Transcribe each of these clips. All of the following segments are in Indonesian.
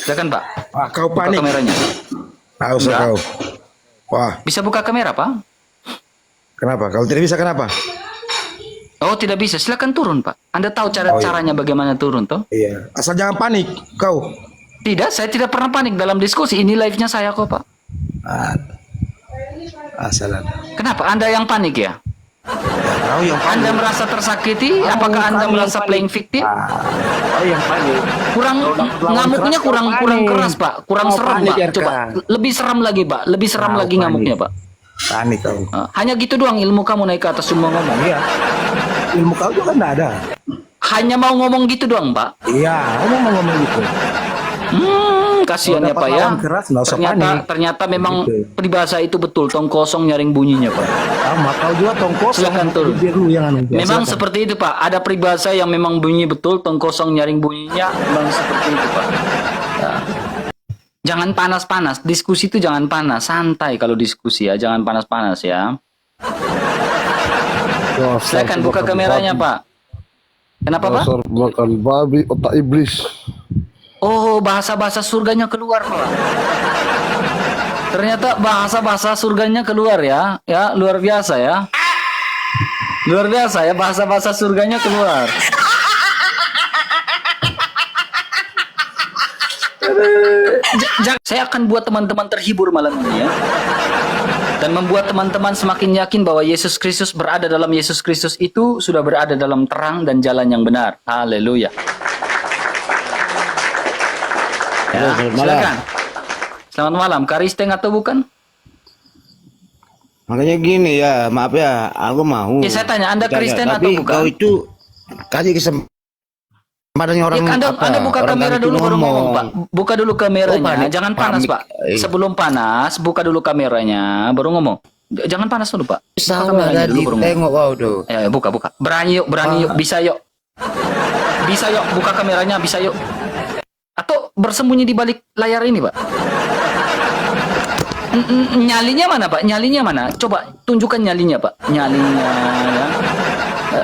Silakan Pak. Kau Buka panik. kameranya. Tak usah Enggak. kau. Wah, Bisa buka kamera Pak? kenapa? Kalau tidak bisa kenapa? Oh tidak bisa. Silakan turun Pak. Anda tahu Oh, iya. caranya bagaimana turun toh? Iya. Asal jangan panik, kau. Tidak, saya tidak pernah panik dalam diskusi. Ini live-nya saya kok Pak. Ah, asal ada. Kenapa? Anda yang panik ya? Ya, kau yang panik. Anda merasa tersakiti? Apakah Anda merasa playing victim? Kau yang panik. Kurang ngamuknya kurang keras Pak, kurang Kau seram panik, Pak. Coba Erkan. lebih seram lagi Pak, lebih seram Kau lagi panik. ngamuknya Pak. Panik kau. Hanya gitu doang ilmu kamu naik ke atas semua ngomong. Iya. Ilmu kau juga kan tidak ada. Hanya mau ngomong gitu doang Pak. Iya, kau mau ngomong gitu. Kasihan Kalau ya dapat Pak ya. lawan keras, nggak usah panik. Ternyata memang Gitu. peribahasa itu betul, tong kosong nyaring bunyinya Pak. Sama kau juga tongkos. Silakan turun. Biar lu yang anu. Memang Silakan. seperti itu Pak. Ada peribahasa yang memang bunyi betul, tong kosong nyaring bunyinya. Memang seperti itu Pak. Ya. Jangan panas-panas. Diskusi itu jangan panas. Santai kalau diskusi ya. Jangan panas-panas ya. Silakan buka kameranya Pak. Kenapa Pak? Dasar makan babi otak iblis. Oh, bahasa-bahasa surganya keluar Pak. Ternyata bahasa-bahasa surganya keluar ya. Ya, luar biasa ya. Luar biasa ya, bahasa-bahasa surganya keluar. Saya akan buat teman-teman terhibur malam ini ya. Dan membuat teman-teman semakin yakin bahwa Yesus Kristus berada dalam Yesus Kristus itu sudah berada dalam terang dan jalan yang benar. Haleluya. Ya, silakan. Selamat malam. Karisteng atau bukan? Makanya gini ya, maaf ya, aku mau. Ya, saya tanya, Anda Kristen atau tapi bukan? kau itu kasih kesempatan orang Ya, anda buka orang kamera itu dulu baru ngomong Pak. Buka dulu kameranya. Oh, panik. Jangan panas Panik. Pak. Sebelum panas, buka dulu kameranya baru ngomong. Jangan panas dulu Pak. Buka Sama kameranya tadi, dulu baru ngomong. tengok kau tuh. Ya, buka. Berani yuk, bisa yuk. Bisa yuk, buka kameranya, bisa yuk. Atau bersembunyi di balik layar ini, Pak. Nyalinya mana, Pak? Nyalinya mana? Coba tunjukkan nyalinya, Pak. Nyalinya, ya.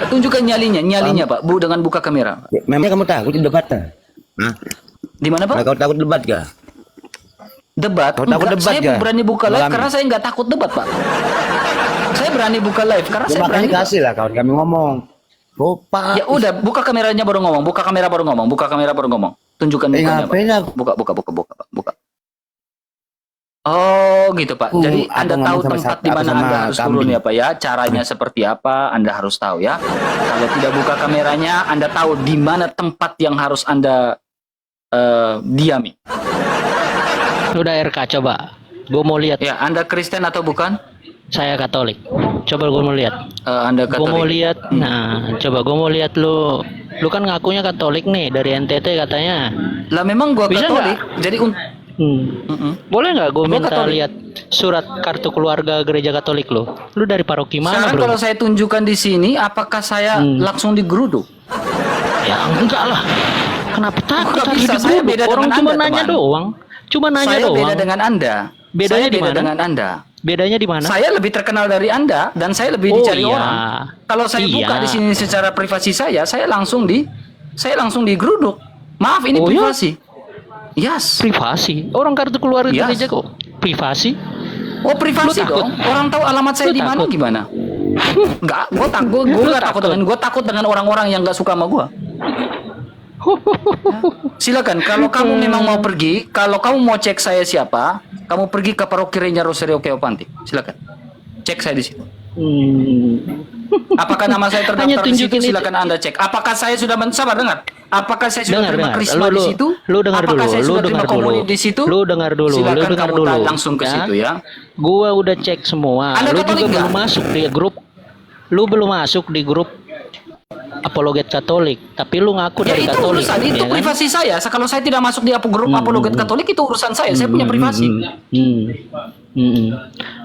Tunjukkan nyalinya, Pak. Dengan buka kamera. Memangnya kamu takut debat kan? Hah? Di mana, Pak? Kau takut debat gak? Debat? Kau takut Enggak, debat saya nggak? berani buka live Malam karena saya nggak takut debat, Pak. Saya berani buka live karena Ya, saya berani. makanya kasih lah kawan kami ngomong. Lupa. Ya udah, buka kameranya baru ngomong. Buka kamera baru ngomong. Tunjukkan mukanya, Pak. ngapain ya? Buka, Pak. Buka. Oh, gitu, Pak. Jadi aku Anda tahu ngomong sama tempat siapa? di mana Sama Anda harus turun kambing. ya, Pak ya. Caranya seperti apa, Anda harus tahu ya. Kalau tidak buka kameranya, Anda tahu di mana tempat yang harus Anda diami. Udah RK coba. Gue mau lihat. Ya, Anda Kristen atau bukan? Saya Katolik. Coba gue mau lihat. Anda Gue mau Katolik. lihat. Nah, coba gue mau lihat lu. Lu kan ngakunya Katolik nih dari NTT katanya. Lah memang gua Bisa Katolik. Jadi Boleh nggak gue Gua minta Katolik. lihat surat kartu keluarga gereja Katolik lu? Lu dari paroki mana, sekarang bro? kalau saya tunjukkan di sini, apakah saya langsung digeruduk? Ya enggak lah. Kenapa takut Nggak harus bisa, saya digeruduk? beda Orang dengan cuma Anda, nanya teman. doang. Cuma nanya Saya doang. beda dengan Anda. Bedanya Saya di beda mana? dengan Anda. Bedanya di mana? Saya lebih terkenal dari Anda dan saya lebih Oh, dicari iya. orang. Kalau saya Iya. buka di sini secara privasi saya langsung digeruduk. Maaf, ini Oh, iya? privasi. Yes. Privasi. Orang kartu keluarga Yes. gereja kok privasi. Oh, privasi Lu takut? dong. Orang tahu alamat saya Lu di mana takut? gimana? Enggak, gue takut. Gue nggak takut dengan orang-orang yang nggak suka sama gue. Silakan. Kalau kamu memang mau pergi, kalau kamu mau cek saya siapa, kamu pergi ke paroki Regna Rosario Keopanti. Silakan. Cek saya di situ. Apakah nama saya Hanya terdaftar di situ? tunjukin itu. Silakan Anda cek. Apakah saya sudah sabar dengar? Apakah saya sudah Dengar, terima dengar. krisma di situ? Lu dengar Apakah dulu. saya Lu sudah terima dengar dulu. komuni di situ? Lu dengar dulu. Silakan Lu dengar kamu dulu. langsung ke situ ya. Gua udah cek semua. Anda Lu Katolik juga nggak? belum masuk di grup. Lu belum masuk di grup apologet Katolik, tapi lu ngaku Ya dari itu Katolik. urusan, itu ya kan? privasi saya. Kalau saya tidak masuk di grup apologet Katolik, itu urusan saya. Saya punya privasi.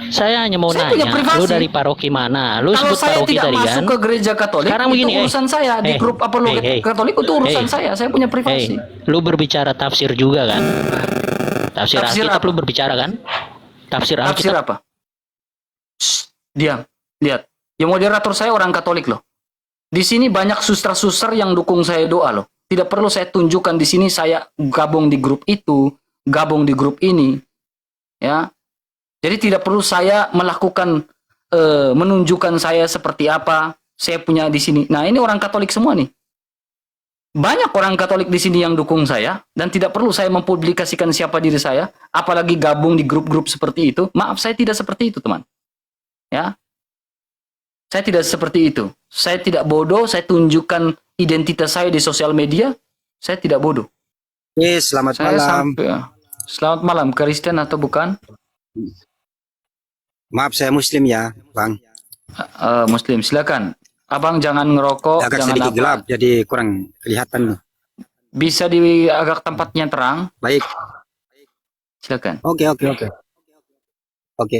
Saya hanya mau Saya punya nanya, privasi. lu dari paroki mana? Lu Kalau sebut saya paroki tidak tadi masuk kan? ke gereja Katolik, Sekarang itu begini, urusan saya. Di grup apologet Katolik itu urusan saya. Saya punya privasi. Lu berbicara tafsir juga kan? Tafsir Tafsir Alkitab apa? lu berbicara kan? Tafsir Tafsir Alkitab. apa? Shh, diam. Lihat. Yang moderator saya orang Katolik loh. Di sini banyak suster-suster yang dukung saya doa loh. Tidak perlu saya tunjukkan di sini saya gabung di grup itu, gabung di grup ini. Ya. Jadi tidak perlu saya melakukan menunjukkan saya seperti apa, saya punya di sini. Nah, ini orang Katolik semua nih. Banyak orang Katolik di sini yang dukung saya dan tidak perlu saya mempublikasikan siapa diri saya, apalagi gabung di grup-grup seperti itu. Maaf, saya tidak seperti itu, teman. Ya. Saya tidak seperti itu. Saya tidak bodoh, saya tunjukkan identitas saya di sosial media. Saya tidak bodoh. Selamat Saya malam. Selamat malam, Kristen atau bukan? Maaf, saya Muslim ya, Bang. Muslim, silakan. Abang jangan ngerokok, Agak jangan sedikit apa. gelap, jadi kurang kelihatan. Bisa di agak tempatnya terang, Baik. silakan. Oke. Oke,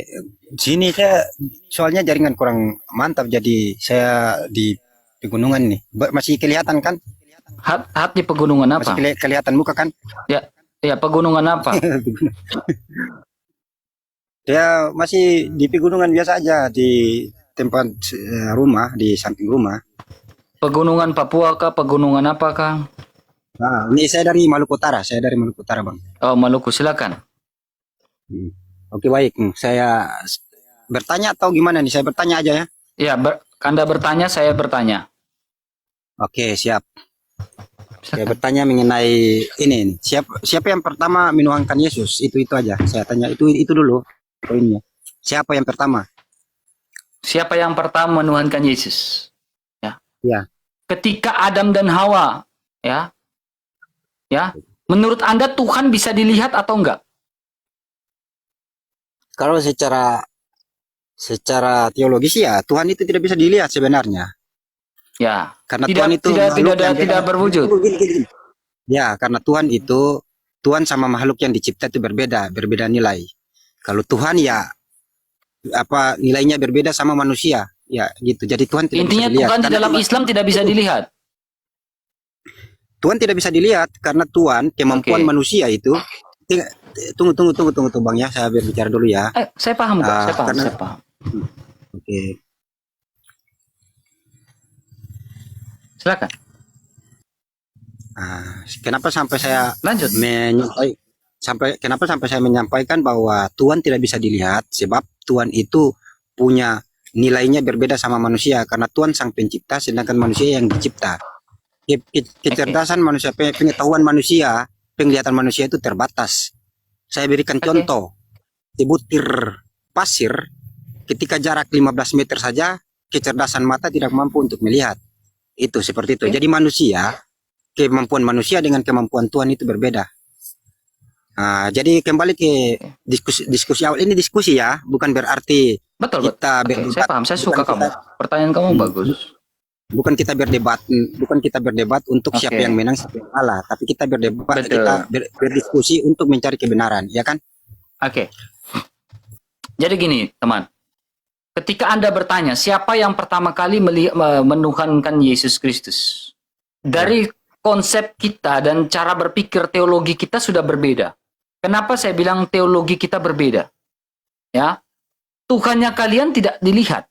sini saya soalnya jaringan kurang mantap, jadi saya di pegunungan nih. Masih kelihatan kan? Hat di pegunungan Masih apa? kelihatan muka kan? Ya, pegunungan apa? Dia masih di pegunungan biasa aja, di tempat rumah, di samping rumah. Pegunungan Papua kah? Pegunungan apa kah? Nah, ini saya dari Maluku Utara, Bang. Oh, Maluku, silakan. Oke, baik. Saya bertanya atau gimana nih? Saya bertanya aja ya. Ya, Anda bertanya, saya bertanya. Oke, siap. Saya Silakan. bertanya mengenai ini nih. Siapa yang pertama menuhankan Yesus? Itu aja. Saya tanya itu dulu poinnya. Siapa yang pertama? Siapa yang pertama menuhankan Yesus? Ya. Ya. Ketika Adam dan Hawa, ya. Ya. Menurut Anda Tuhan bisa dilihat atau enggak? Kalau secara teologis ya, Tuhan itu tidak bisa dilihat sebenarnya. Ya. Karena Tidak Tuhan itu makhluk yang tidak beda. berwujud. Gini. Ya, karena Tuhan sama makhluk yang dicipta itu berbeda nilai. Kalau Tuhan ya nilainya berbeda sama manusia, ya gitu. Jadi Tuhan tidak Intinya bisa dilihat. Tuhan di Karena dalam Islam tidak bisa dilihat. Tuhan tidak bisa dilihat karena Tuhan kemampuan Oke. manusia itu. Tunggu Bang ya, saya berbicara dulu ya. Saya paham kok, saya paham, Karena- saya paham. Oke. Silakan. Kenapa sampai saya Lanjut. kenapa sampai saya menyampaikan bahwa Tuhan tidak bisa dilihat sebab Tuhan itu punya nilainya berbeda sama manusia karena Tuhan sang pencipta sedangkan manusia yang dicipta. Kecerdasan manusia, pengetahuan manusia, penglihatan manusia itu terbatas. Saya berikan Oke. contoh. Sebutir pasir ketika jarak 15 meter saja kecerdasan mata tidak mampu untuk melihat. Itu seperti itu. Oke. Jadi kemampuan manusia dengan kemampuan Tuhan itu berbeda. Jadi kembali ke diskusi awal ini, diskusi ya, bukan berarti Betul, kita betul. Oke, saya paham, saya suka bukan kamu. Pertanyaan kamu bagus. bukan kita berdebat untuk Oke. siapa yang menang, siapa yang kalah, tapi kita berdebat, Betul. kita berdiskusi untuk mencari kebenaran, ya kan? Oke. Jadi gini, teman. Ketika Anda bertanya, siapa yang pertama kali menuhankan Yesus Kristus? Dari konsep kita dan cara berpikir teologi kita sudah berbeda. Kenapa saya bilang teologi kita berbeda? Ya. Tuhannya kalian tidak dilihat.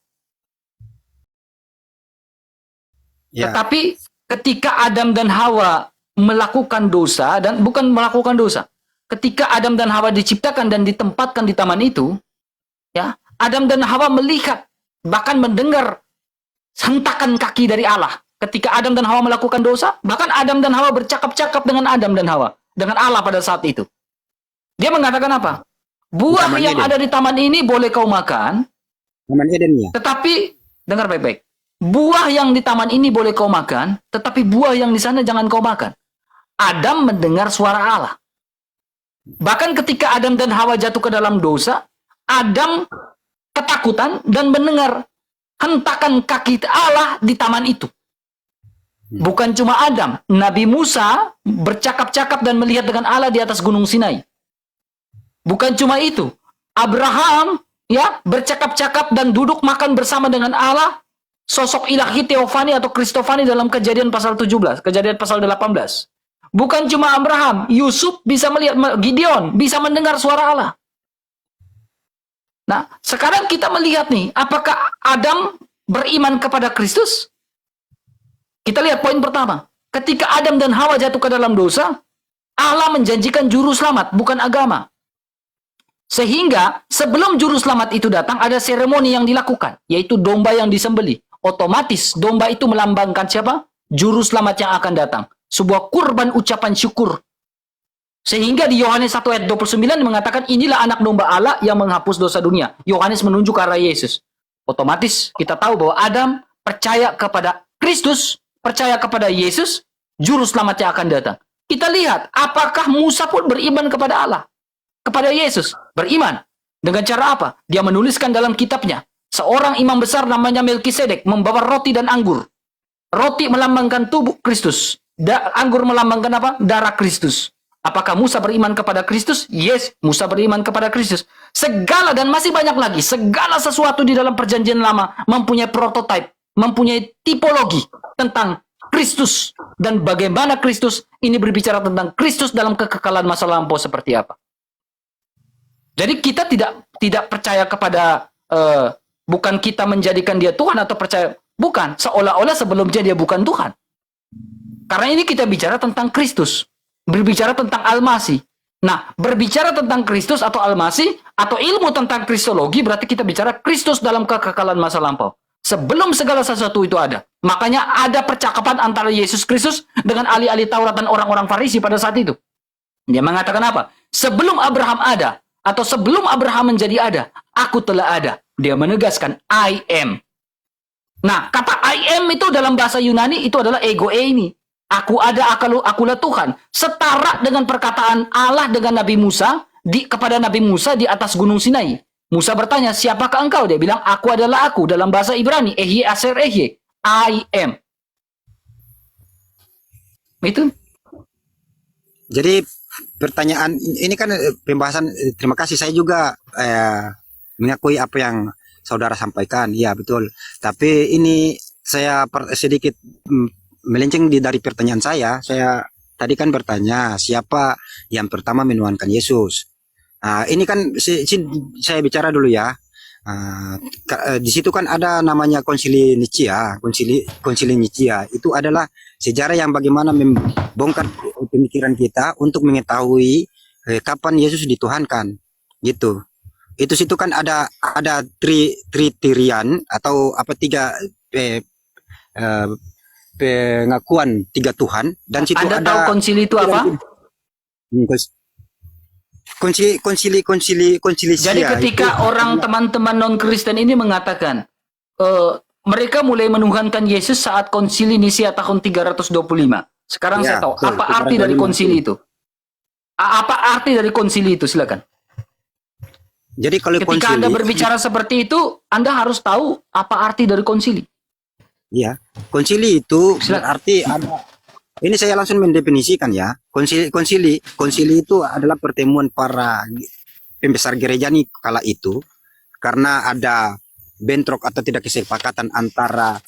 Ya. Tetapi ketika Adam dan Hawa melakukan dosa, dan bukan melakukan dosa, ketika Adam dan Hawa diciptakan dan ditempatkan di taman itu, ya, Adam dan Hawa melihat, bahkan mendengar hentakan kaki dari Allah. Ketika Adam dan Hawa melakukan dosa, bahkan Adam dan Hawa bercakap-cakap dengan Adam dan Hawa, dengan Allah pada saat itu. Dia mengatakan apa? Buah Taman yang Eden. ada di taman ini boleh kau makan, Taman Eden ya. tetapi dengar baik-baik. Buah yang di taman ini boleh kau makan, tetapi buah yang di sana jangan kau makan. Adam mendengar suara Allah. Bahkan ketika Adam dan Hawa jatuh ke dalam dosa, Adam ketakutan dan mendengar hentakan kaki Allah di taman itu. Bukan cuma Adam, Nabi Musa bercakap-cakap dan melihat dengan Allah di atas Gunung Sinai. Bukan cuma itu, Abraham ya bercakap-cakap dan duduk makan bersama dengan Allah, sosok ilahi Teofani atau Kristofani dalam Kejadian pasal 17, Kejadian pasal 18. Bukan cuma Abraham, Yusuf bisa melihat, Gideon bisa mendengar suara Allah. Nah, sekarang kita melihat nih, apakah Adam beriman kepada Kristus? Kita lihat poin pertama. Ketika Adam dan Hawa jatuh ke dalam dosa, Allah menjanjikan juru selamat, bukan agama. Sehingga sebelum juru selamat itu datang, ada seremoni yang dilakukan, yaitu domba yang disembelih. Otomatis domba itu melambangkan siapa? Juru selamat yang akan datang. Sebuah kurban ucapan syukur. Sehingga di Yohanes 1 ayat 29 mengatakan inilah anak domba Allah yang menghapus dosa dunia. Yohanes menunjuk ke arah Yesus. Otomatis kita tahu bahwa Adam percaya kepada Kristus, percaya kepada Yesus, juru selamat yang akan datang. Kita lihat apakah Musa pun beriman kepada Allah, kepada Yesus. Beriman. Dengan cara apa? Dia menuliskan dalam kitabnya. Seorang imam besar namanya Melkisedek membawa roti dan anggur. Roti melambangkan tubuh Kristus. Anggur melambangkan apa? Darah Kristus. Apakah Musa beriman kepada Kristus? Yes, Musa beriman kepada Kristus. Segala dan masih banyak lagi, segala sesuatu di dalam perjanjian lama mempunyai prototipe, mempunyai tipologi tentang Kristus. Dan bagaimana Kristus ini berbicara tentang Kristus dalam kekekalan masa lampau seperti apa. Jadi kita tidak percaya kepada, bukan kita menjadikan dia Tuhan atau percaya, bukan. Seolah-olah sebelumnya dia bukan Tuhan. Karena ini kita bicara tentang Kristus. Berbicara tentang Al-Masih. Nah, berbicara tentang Kristus atau Al-Masih, atau ilmu tentang Kristologi, berarti kita bicara Kristus dalam kekekalan masa lampau. Sebelum segala sesuatu itu ada. Makanya ada percakapan antara Yesus Kristus dengan ahli-ahli Taurat dan orang-orang Farisi pada saat itu. Dia mengatakan apa? Sebelum Abraham ada, atau sebelum Abraham menjadi ada, aku telah ada. Dia menegaskan, I am. Nah, kata I am itu dalam bahasa Yunani, itu adalah ego eimi. Aku ada, akulah Tuhan. Setara dengan perkataan Allah dengan Nabi Musa, kepada Nabi Musa di atas Gunung Sinai. Musa bertanya, siapakah engkau? Dia bilang, aku adalah aku. Dalam bahasa Ibrani, Ehye Aser Ehye. I am. Itu. Jadi pertanyaan ini kan pembahasan, terima kasih, saya juga mengakui apa yang saudara sampaikan. Ya, betul. Tapi ini saya sedikit melenceng dari pertanyaan saya. Saya tadi kan bertanya siapa yang pertama menuhankan Yesus. Ini kan saya bicara dulu ya. Di situ kan ada namanya konsili Nicea. Konsili Nicea itu adalah sejarah yang bagaimana membongkar pemikiran kita untuk mengetahui kapan Yesus dituhankan. Gitu. Itu situ kan ada tritirian atau apa pengakuan tiga Tuhan, dan situ Anda ada. tahu konsili itu apa? Konsili. Jadi ketika orang teman-teman non-Kristen ini mengatakan mereka mulai menuhankan Yesus saat konsili Nicea tahun 325. Sekarang Ya, saya tahu betul. apa arti dari konsili itu. Apa arti dari konsili itu? Silakan. Jadi kalau Ketika konsili, Anda berbicara seperti itu, Anda harus tahu apa arti dari konsili. ya, konsili itu Silakan. berarti ada. Ini saya langsung mendefinisikan ya. Konsili itu adalah pertemuan para pembesar gereja nih kala itu, karena ada bentrok atau tidak kesepakatan antara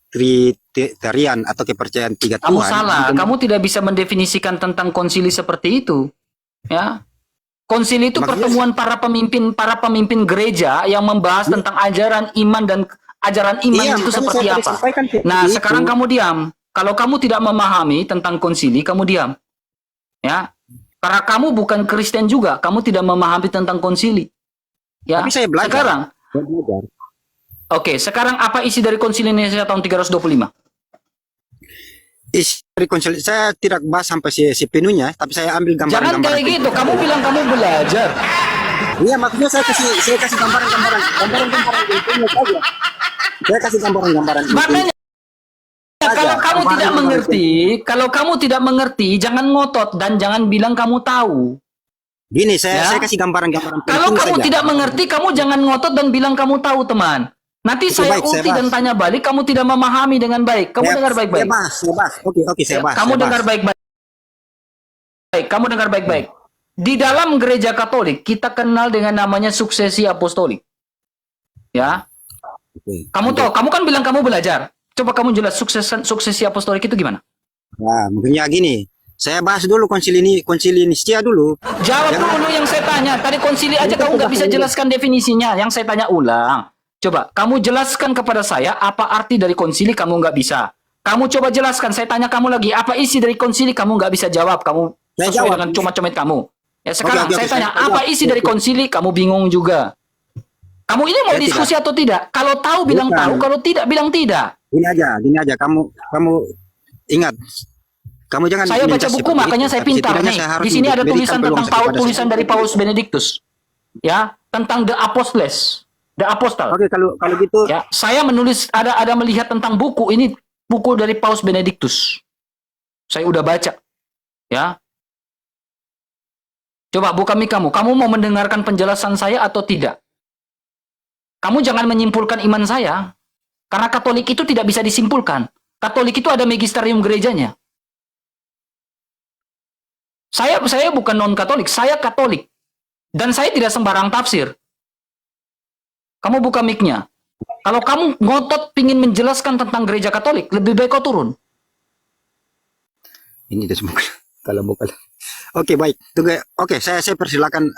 tritarian atau kepercayaan tiga Kamu Tuhan. salah. Kamu tidak bisa mendefinisikan tentang konsili seperti itu. Ya. Konsili itu Maksudnya- pertemuan para pemimpin gereja yang membahas tentang ajaran iman dan ajaran iman Iya, itu makanya seperti saya tadi apa. sampaikan seperti Nah, itu. sekarang kamu diam. Kalau kamu tidak memahami tentang konsili, kamu diam. Ya. Karena kamu bukan Kristen juga, kamu tidak memahami tentang konsili. Ya. Tapi saya belajar. Sekarang, sekarang apa isi dari konsili Nicea tahun 325? Isi dari konsili saya tidak bahas sampai sepenuhnya, tapi saya ambil Jangan gambaran-gambaran. kayak gitu. Kamu bilang kamu belajar. Iya, maksudnya saya kasih gambaran-gambaran intinya saja. Saya kasih gambaran-gambaran intinya. Makanya kalau kamu tidak mengerti, jangan ngotot dan jangan bilang kamu tahu. Gini, Ya. saya kasih gambaran-gambaran Kalau penting kamu saja. tidak mengerti, kamu jangan ngotot dan bilang kamu tahu, teman. Nanti Itu saya baik, saya ulti dan bahas. tanya balik, kamu tidak memahami dengan baik. Kamu dengar baik-baik. Saya bahas. Oke, saya bahas. Kamu saya dengar bahas. baik-baik. Kamu dengar baik-baik. Di dalam gereja Katolik, kita kenal dengan namanya suksesi apostolik. Ya. Oke. Kamu tahu, kamu kan bilang kamu belajar. Coba kamu jelas suksesi apostolik itu gimana? Nah, mungkinnya gini. Saya bahas dulu konsili Nicea dulu. Jawab Jangan- dulu yang saya tanya. Tadi konsili aja kamu nggak bisa jelaskan definisinya. Yang saya tanya ulang. Coba, kamu jelaskan kepada saya apa arti dari konsili, kamu nggak bisa. Kamu coba jelaskan. Saya tanya kamu lagi, apa isi dari konsili? Kamu nggak bisa jawab. Kamu Saya sesuai jawab. dengan comot-comot kamu. Ya sekarang Oke, saya tanya, saya apa jawab. isi dari konsili? Kamu bingung juga. Kamu ini mau Saya diskusi atau tidak? Kalau tahu bilang Bukan. tahu, kalau tidak bilang tidak. Gini aja. Kamu ingat. Kamu jangan Saya baca minta buku, seperti makanya itu, saya tapi pintar setidaknya nih. saya harus Di sini ada memberikan tulisan peluang tentang kepada tulisan saya. dari Paus Benedictus. Ya, tentang the Apostles, the Apostle. Oke, kalau gitu Ya, saya menulis ada melihat tentang buku ini, buku dari Paus Benedictus. Saya udah baca. Ya. Coba buka mic kamu. Kamu mau mendengarkan penjelasan saya atau tidak? Kamu jangan menyimpulkan iman saya. Karena Katolik itu tidak bisa disimpulkan. Katolik itu ada magisterium gerejanya. Saya bukan non-Katolik, saya Katolik. Dan saya tidak sembarang tafsir. Kamu buka mic-nya. Kalau kamu ngotot pingin menjelaskan tentang gereja Katolik, lebih baik kau turun. ini dia semua kalau bukan. Oke, baik. Tunggu. Oke, saya persilakan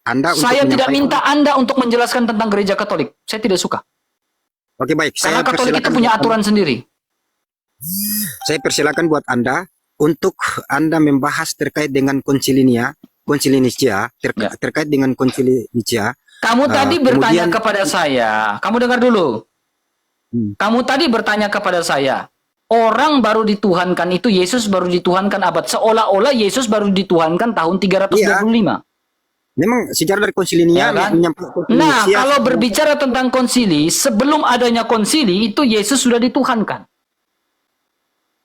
Anda untuk Saya tidak menyampaikan. minta Anda untuk menjelaskan tentang gereja Katolik. Saya tidak suka. Oke, baik. Karena Saya Katolik itu persilakan punya buat aturan sendiri. Saya persilakan buat Anda untuk Anda membahas terkait dengan konsili Nicea, Ya. terkait dengan konsili Nicea. Kamu tadi bertanya kemudian- kepada saya. Kamu dengar dulu. Kamu tadi bertanya kepada saya. Orang baru dituhankan itu, Yesus baru dituhankan abad. Seolah-olah Yesus baru dituhankan tahun 325. Memang sejarah dari konsili Nicea Ya kan? menyampaikan konsili Nah, Nicea- kalau berbicara tentang konsili, sebelum adanya konsili, itu Yesus sudah dituhankan.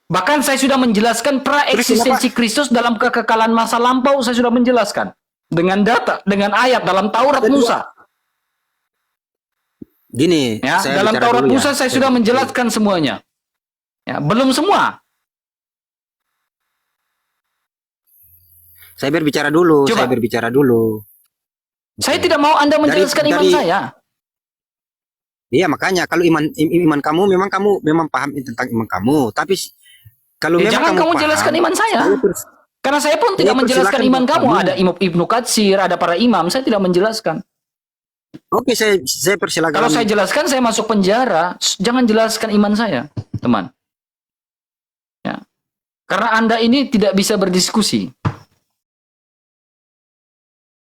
Bahkan saya sudah menjelaskan pra-eksistensi Kristus dalam kekekalan masa lampau, saya sudah menjelaskan. Dengan data, dengan ayat dalam Taurat Musa. Gini, Ya, saya dalam bicara Taurat dulu ya. Musa saya sudah menjelaskan semuanya. Ya, belum semua. Saya berbicara dulu, Coba. Saya Saya tidak mau Anda menjelaskan iman dari- saya. Iya, makanya kalau iman kamu memang paham tentang iman kamu, tapi kalau Ya, memang jangan kamu paham, jelaskan iman saya. Karena saya pun tidak Saya menjelaskan persilakan iman buat kamu. kamu. Ada Ibnu Katsir, ada para imam. Saya tidak menjelaskan. Oke, saya persilakan. Kalau saya jelaskan, saya masuk penjara. Jangan jelaskan iman saya, teman. Ya. Karena Anda ini tidak bisa berdiskusi.